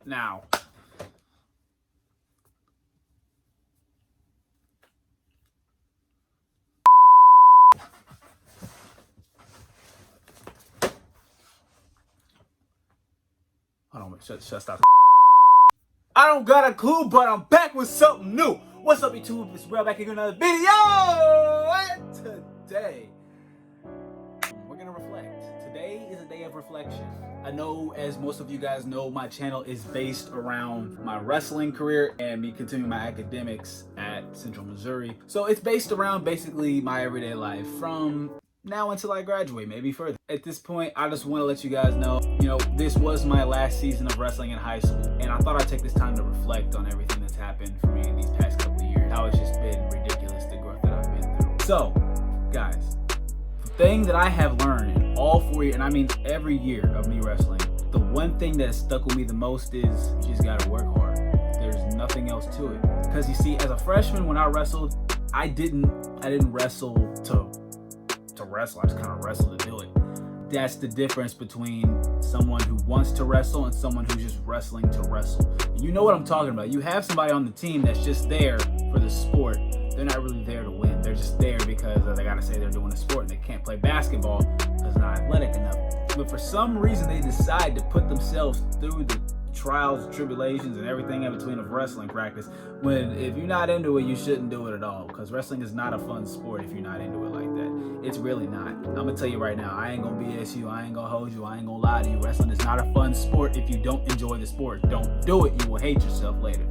Now, hold on, stop. I don't got a clue, but I'm back with something new. What's up, YouTube? It's Real back here with another video. And today, we're gonna reflect. Today is a day of reflection. I know, as most of you guys know, my channel is based around my wrestling career and me continuing my academics at Central Missouri. So it's based around basically my everyday life from now until I graduate, maybe further. At this point, I just want to let you guys know, this was my last season of wrestling in high school, and I thought I'd take this time to reflect on everything that's happened for me in these past couple of years, how it's just been ridiculous, the growth that I've been through. So, guys, the thing that I have learned in all 4 years, and I mean every year of me wrestling, the one thing that stuck with me the most is you just gotta work hard. There's nothing else to it. Because you see, as a freshman when I wrestled, I didn't wrestle to wrestle. I just kind of wrestle to do it. That's the difference between someone who wants to wrestle and someone who's just wrestling to wrestle. And you know what I'm talking about. You have somebody on the team that's just there for the sport. They're not really there to win. They're just there because they gotta say they're doing a sport and they can't play basketball because they're not athletic enough. But for some reason they decide to put themselves through the trials, tribulations, and everything in between of wrestling practice, when if you're not into it, you shouldn't do it at all, because wrestling is not a fun sport if you're not into it like that. It's really not. I'm gonna tell you right now, I ain't gonna BS you, I ain't gonna hold you, I ain't gonna lie to you. Wrestling is not a fun sport if you don't enjoy the sport. Don't do it, you will hate yourself later.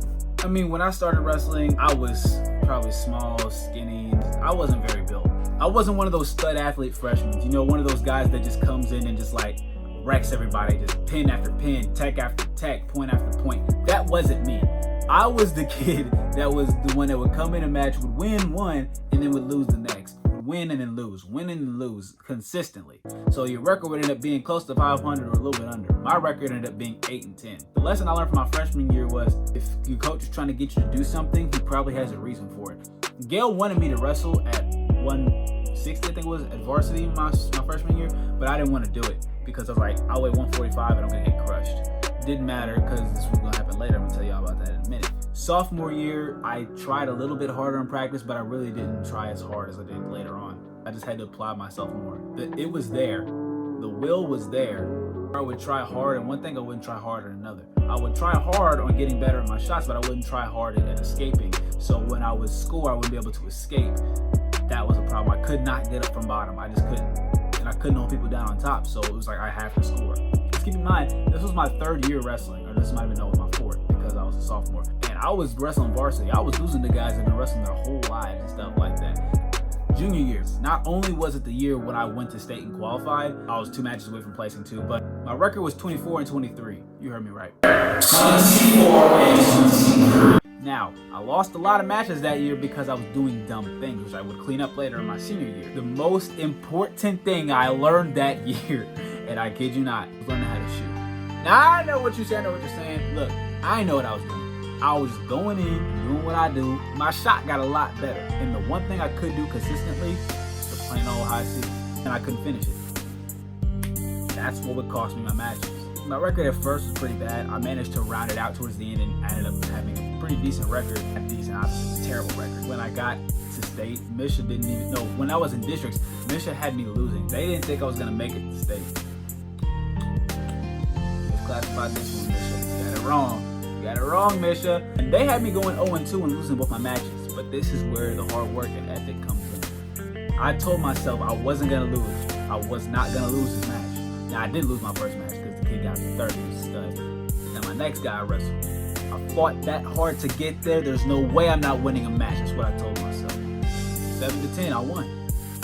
I mean, when I started wrestling, I was probably small, skinny. I wasn't very built. I wasn't one of those stud athlete freshmen, one of those guys that just comes in and just like wrecks everybody, just pin after pin, tech after tech, point after point. That wasn't me. I was the kid that was the one that would come in a match, would win one, and then would lose the next. Would win and then lose, win and then lose consistently. So your record would end up being close to 500 or a little bit under. My record ended up being 8-10. The lesson I learned from my freshman year was, if your coach is trying to get you to do something, he probably has a reason for it. Gail wanted me to wrestle at 160, I think it was, at varsity my freshman year, but I didn't want to do it because I was like, I'll weigh 145 and I'm gonna get crushed. Didn't matter, because this was gonna happen later. I'm gonna tell y'all about that in a minute. Sophomore year, I tried a little bit harder in practice, but I really didn't try as hard as I did later on. I just had to apply myself more. It was there. The will was there. I would try hard, and one thing I wouldn't try harder than another. I would try hard on getting better at my shots, but I wouldn't try hard at escaping. So when I would score, I wouldn't be able to escape. That was a problem. I could not get up from bottom. I just couldn't. And I couldn't hold people down on top, so it was like I have to score. Just keep in mind, this was my third year wrestling, or this might have been my fourth, because I was a sophomore. And I was wrestling varsity. I was losing to guys that had been wrestling their whole lives and stuff like that. Junior year, not only was it the year when I went to state and qualified, I was 2 matches away from placing 2, but my record was 24-23. You heard me right. 24-23. Now, I lost a lot of matches that year because I was doing dumb things, which I would clean up later in my senior year. The most important thing I learned that year, and I kid you not, was learning how to shoot. Now, I know what you're saying, Look, I know what I was doing. I was just going in, doing what I do. My shot got a lot better. And the one thing I could do consistently was the plain old high C, and I couldn't finish it. That's what would cost me my matches. My record at first was pretty bad. I managed to round it out towards the end and I ended up having a pretty decent record. Terrible record. When I got to state, Misha didn't even know. When I was in districts, Misha had me losing. They didn't think I was gonna make it to state. Misclassified this one, Misha. You got it wrong. You got it wrong, Misha. And they had me going 0-2 and losing both my matches. But this is where the hard work and ethic comes in. I told myself I wasn't gonna lose. I was not gonna lose this match. Now I did lose my first match because the kid got me 30. He was a stud. Now my next guy I wrestled. I fought that hard to get there. There's no way I'm not winning a match. That's what I told myself. 7-10, I won.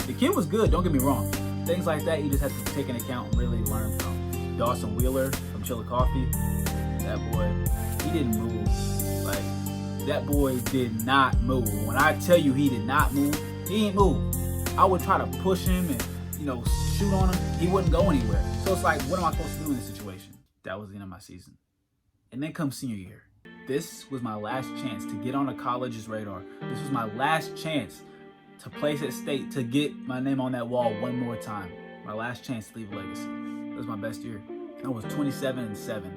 The kid was good, don't get me wrong. Things like that you just have to take into account and really learn from. Dawson Wheeler from Chillicothe, that boy, he didn't move. Like, that boy did not move. When I tell you he did not move, he didn't move. I would try to push him and, shoot on him. He wouldn't go anywhere. So it's like, what am I supposed to do in this situation? That was the end of my season. And then comes senior year. This was my last chance to get on a college's radar. This was my last chance to place at state, to get my name on that wall one more time. My last chance to leave a legacy. It was my best year. I was 27-7.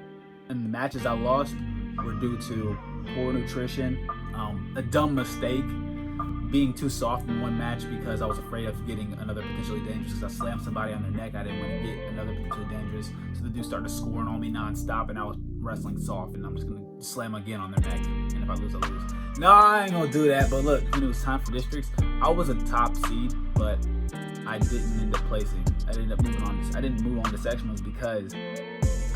And the matches I lost were due to poor nutrition, a dumb mistake, being too soft in one match because I was afraid of getting another potentially dangerous, because I slammed somebody on their neck. I didn't want to get another potentially dangerous. So the dude started scoring on me nonstop, and I was wrestling soft, and I'm just going to slam again on their neck. And if I lose, I lose. No, I ain't going to do that. But look, when it was time for districts, I was a top seed, but I didn't end up placing. I didn't move on to sectionals because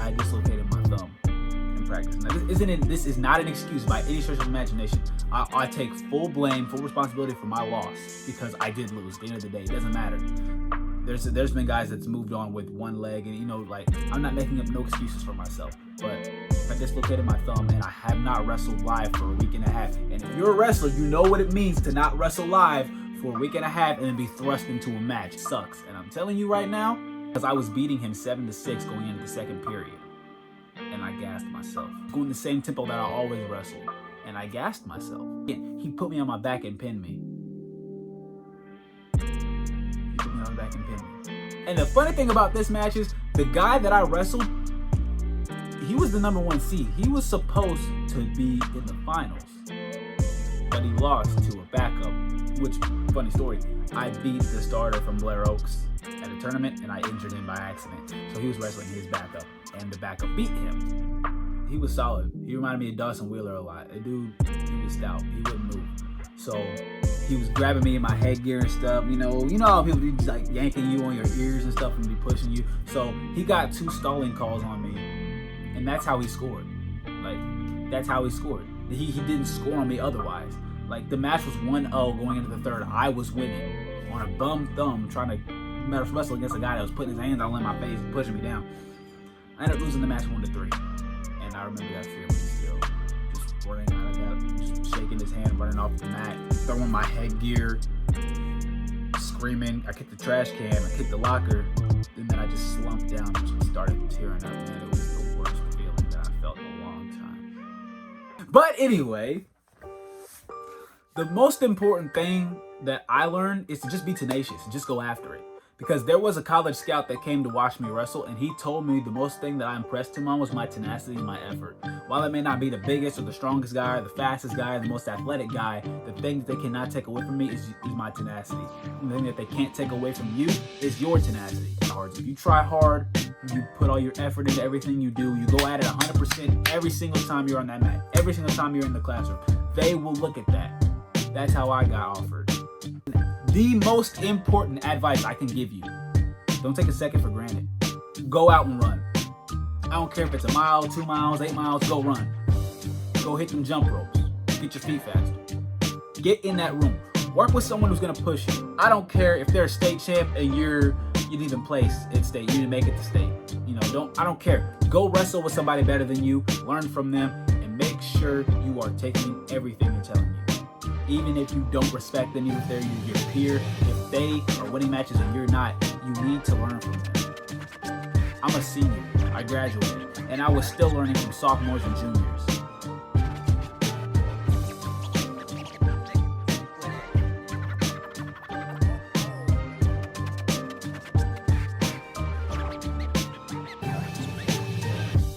I dislocated my thumb in practice. Now, this is not an excuse by any stretch of imagination. I take full blame, full responsibility for my loss because I did lose. At the end of the day, it doesn't matter. There's been guys that's moved on with one leg, and like, I'm not making up no excuses for myself. But I dislocated my thumb, and I have not wrestled live for a week and a half. And if you're a wrestler, you know what it means to not wrestle live for a week and a half and then be thrust into a match. It sucks. And I'm telling you right now, because I was beating him 7-6 going into the second period, and I gassed myself. Going the same tempo that I always wrestled, and I gassed myself. He put me on my back and pinned me. And the funny thing about this match is, the guy that I wrestled, he was the #1 seed. He was supposed to be in the finals, but he lost to a backup, which, funny story, I beat the starter from Blair Oaks at a tournament, and I injured him by accident. So he was wrestling his backup, and the backup beat him. He was solid. He reminded me of Dawson Wheeler a lot. A dude, he was stout. He wouldn't move. So he was grabbing me in my headgear and stuff. You know how people be like yanking you on your ears and stuff and be pushing you. So he got 2 stalling calls on me, and that's how he scored. Like, that's how he scored. He didn't score on me otherwise. Like, the match was 1-0 going into the third. I was winning on a bum thumb, trying to wrestle against a guy that was putting his hands all in my face and pushing me down. I ended up losing the match 1-3, and I remember that feeling still. Just running out of that, just shaking his hand, running off the mat, throwing my headgear, screaming. I kicked the trash can, I kicked the locker, and then I just slumped down and just started tearing up. Man, it was the worst feeling that I felt in a long time. But anyway, the most important thing that I learned is to just be tenacious and just go after it. Because there was a college scout that came to watch me wrestle, and he told me the most thing that I impressed him on was my tenacity and my effort. While I may not be the biggest or the strongest guy or the fastest guy or the most athletic guy, the thing that they cannot take away from me is my tenacity. And the thing that they can't take away from you is your tenacity. In other words, if you try hard, you put all your effort into everything you do, you go at it 100% every single time you're on that mat, every single time you're in the classroom, they will look at that. That's how I got offered. The most important advice I can give you: don't take a second for granted. Go out and run. I don't care if it's 1 mile, 2 miles, 8 miles, go run. Go hit them jump ropes. Get your feet faster. Get in that room. Work with someone who's gonna push you. I don't care if they're a state champ and you didn't even place at state, you didn't make it to state. I don't care. Go wrestle with somebody better than you, learn from them, and make sure you are taking everything they're telling you. Even if you don't respect them, even if they're your peer, if they are winning matches and you're not, you need to learn from them. I'm a senior. I graduated, and I was still learning from sophomores and juniors.